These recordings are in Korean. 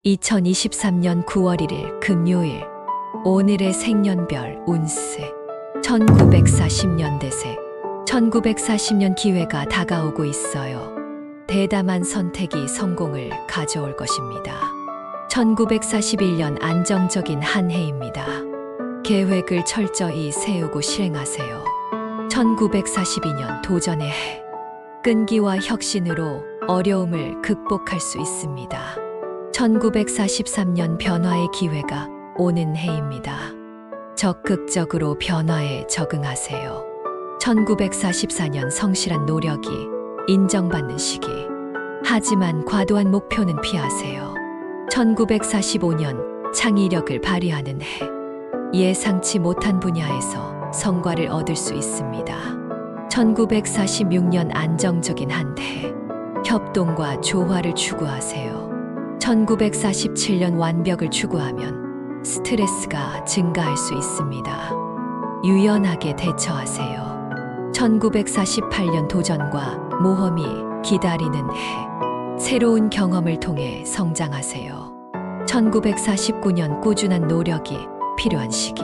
2023년 9월 1일 금요일 오늘의 생년별 운세 1940년 대세 1940년 기회가 다가오고 있어요. 대담한 선택이 성공을 가져올 것입니다. 1941년 안정적인 한 해입니다. 계획을 철저히 세우고 실행하세요. 1942년 도전의 해 끈기와 혁신으로 어려움을 극복할 수 있습니다. 1943년 변화의 기회가 오는 해입니다. 적극적으로 변화에 적응하세요. 1944년 성실한 노력이 인정받는 시기. 하지만 과도한 목표는 피하세요. 1945년 창의력을 발휘하는 해. 예상치 못한 분야에서 성과를 얻을 수 있습니다. 1946년 안정적인 한 해. 협동과 조화를 추구하세요. 1947년 완벽을 추구하면 스트레스가 증가할 수 있습니다. 유연하게 대처하세요. 1948년 도전과 모험이 기다리는 해. 새로운 경험을 통해 성장하세요. 1949년 꾸준한 노력이 필요한 시기.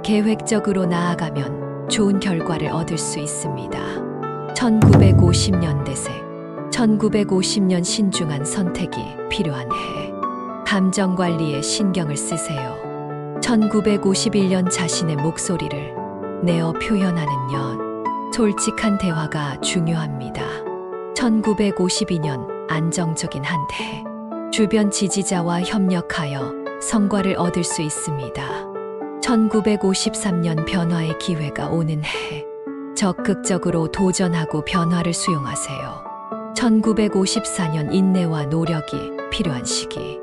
계획적으로 나아가면 좋은 결과를 얻을 수 있습니다. 1950년 대세 1950년 신중한 선택이 필요한 해. 감정 관리에 신경을 쓰세요. 1951년 자신의 목소리를 내어 표현하는 년. 솔직한 대화가 중요합니다. 1952년 안정적인 한 해. 주변 지지자와 협력하여 성과를 얻을 수 있습니다. 1953년 변화의 기회가 오는 해. 적극적으로 도전하고 변화를 수용하세요. 1954년 인내와 노력이 필요한 시기.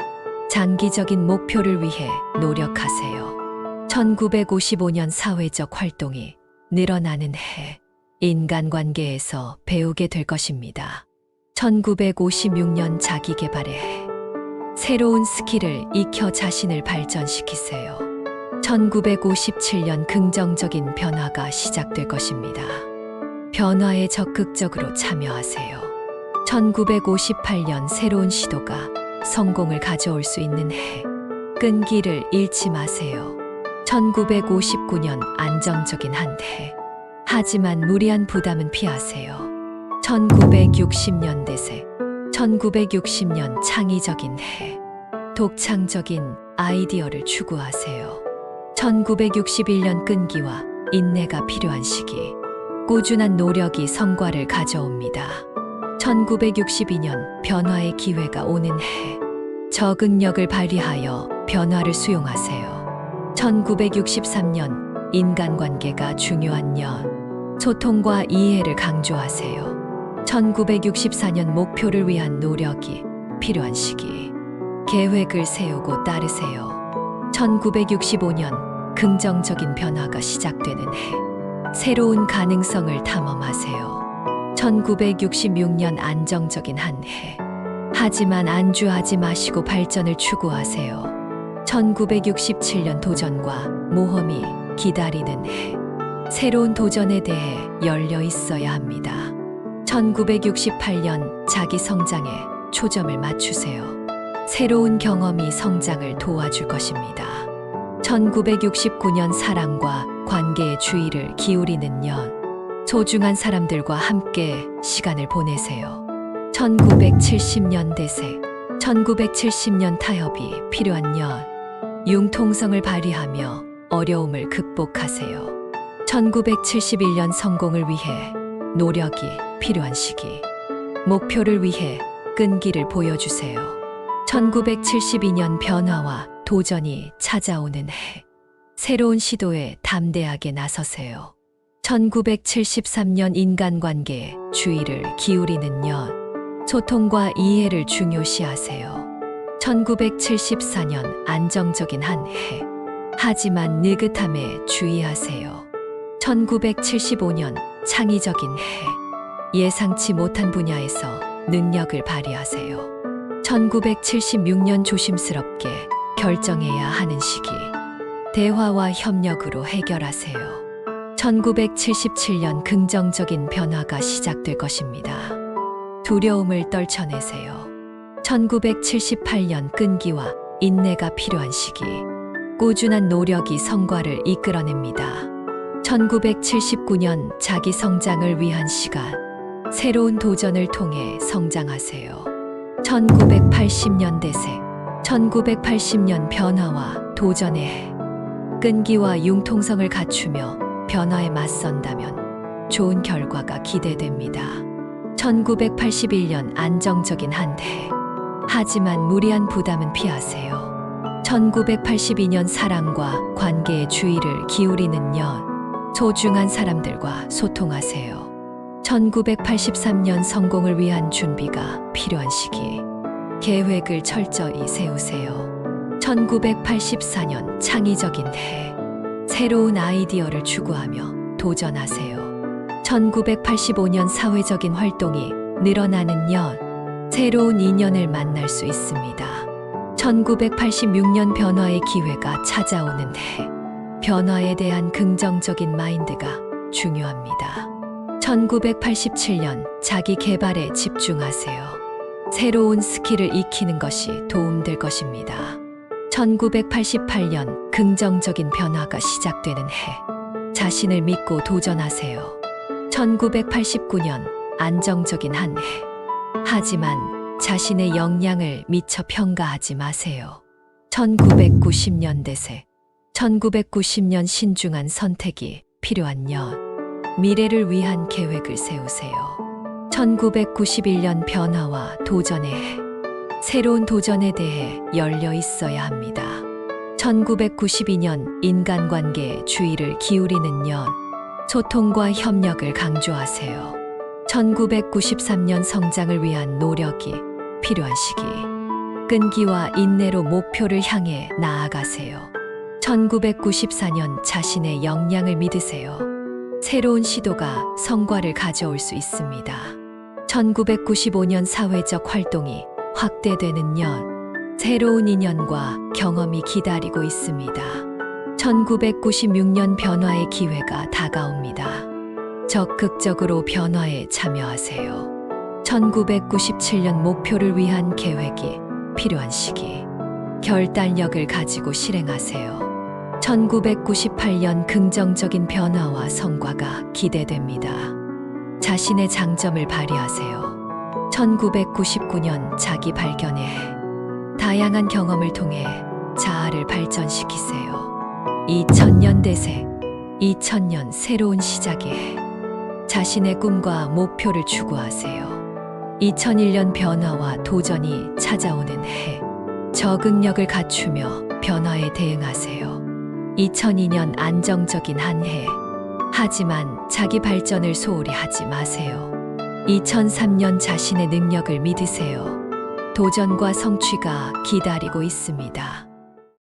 장기적인 목표를 위해 노력하세요. 1955년 사회적 활동이 늘어나는 해. 인간관계에서 배우게 될 것입니다. 1956년 자기계발의 해. 새로운 스킬을 익혀 자신을 발전시키세요. 1957년 긍정적인 변화가 시작될 것입니다. 변화에 적극적으로 참여하세요. 1958년 새로운 시도가 성공을 가져올 수 있는 해. 끈기를 잃지 마세요. 1959년 안정적인 한 해. 하지만 무리한 부담은 피하세요. 1960년 대세 1960년 창의적인 해. 독창적인 아이디어를 추구하세요. 1961년 끈기와 인내가 필요한 시기. 꾸준한 노력이 성과를 가져옵니다. 1962년 변화의 기회가 오는 해. 적응력을 발휘하여 변화를 수용하세요. 1963년 인간관계가 중요한 년. 소통과 이해를 강조하세요. 1964년 목표를 위한 노력이 필요한 시기. 계획을 세우고 따르세요. 1965년 긍정적인 변화가 시작되는 해. 새로운 가능성을 탐험하세요. 1966년 안정적인 한 해. 하지만 안주하지 마시고 발전을 추구하세요. 1967년 도전과 모험이 기다리는 해. 새로운 도전에 대해 열려 있어야 합니다. 1968년 자기 성장에 초점을 맞추세요. 새로운 경험이 성장을 도와줄 것입니다. 1969년 사랑과 관계에 주의를 기울이는 년. 소중한 사람들과 함께 시간을 보내세요. 1970년 대세 1970년 타협이 필요한 년. 융통성을 발휘하며 어려움을 극복하세요. 1971년 성공을 위해 노력이 필요한 시기. 목표를 위해 끈기를 보여주세요. 1972년 변화와 도전이 찾아오는 해. 새로운 시도에 담대하게 나서세요. 1973년 인간관계에 주의를 기울이는 년. 소통과 이해를 중요시하세요. 1974년 안정적인 한 해. 하지만 느긋함에 주의하세요. 1975년 창의적인 해. 예상치 못한 분야에서 능력을 발휘하세요. 1976년 조심스럽게 결정해야 하는 시기. 대화와 협력으로 해결하세요. 1977년 긍정적인 변화가 시작될 것입니다. 두려움을 떨쳐내세요. 1978년 끈기와 인내가 필요한 시기. 꾸준한 노력이 성과를 이끌어냅니다. 1979년 자기 성장을 위한 시간. 새로운 도전을 통해 성장하세요. 1980년대 새. 1980년 변화와 도전의 해. 끈기와 융통성을 갖추며 변화에 맞선다면 좋은 결과가 기대됩니다. 1981년 안정적인 한 해. 하지만 무리한 부담은 피하세요. 1982년 사랑과 관계에 주의를 기울이는 년. 소중한 사람들과 소통하세요. 1983년 성공을 위한 준비가 필요한 시기. 계획을 철저히 세우세요. 1984년 창의적인 해. 새로운 아이디어를 추구하며 도전하세요. 1985년 사회적인 활동이 늘어나는 년. 새로운 인연을 만날 수 있습니다. 1986년 변화의 기회가 찾아오는 해. 변화에 대한 긍정적인 마인드가 중요합니다. 1987년 자기 개발에 집중하세요. 새로운 스킬을 익히는 것이 도움될 것입니다. 1988년 긍정적인 변화가 시작되는 해. 자신을 믿고 도전하세요. 1989년 안정적인 한 해. 하지만 자신의 역량을 미처 평가하지 마세요. 1990년대 새. 1990년 신중한 선택이 필요한 년. 미래를 위한 계획을 세우세요. 1991년 변화와 도전의 해. 새로운 도전에 대해 열려 있어야 합니다. 1992년 인간관계에 주의를 기울이는 년. 소통과 협력을 강조하세요. 1993년 성장을 위한 노력이 필요한 시기. 끈기와 인내로 목표를 향해 나아가세요. 1994년 자신의 역량을 믿으세요. 새로운 시도가 성과를 가져올 수 있습니다. 1995년 사회적 활동이 확대되는 년. 새로운 인연과 경험이 기다리고 있습니다. 1996년 변화의 기회가 다가옵니다. 적극적으로 변화에 참여하세요. 1997년 목표를 위한 계획이 필요한 시기. 결단력을 가지고 실행하세요. 1998년 긍정적인 변화와 성과가 기대됩니다. 자신의 장점을 발휘하세요. 1999년 자기 발견의 해. 다양한 경험을 통해 자아를 발전시키세요. 2000년대 새. 2000년 새로운 시작의 해. 자신의 꿈과 목표를 추구하세요. 2001년 변화와 도전이 찾아오는 해. 적응력을 갖추며 변화에 대응하세요. 2002년 안정적인 한 해. 하지만 자기 발전을 소홀히 하지 마세요. 2003년 자신의 능력을 믿으세요. 도전과 성취가 기다리고 있습니다.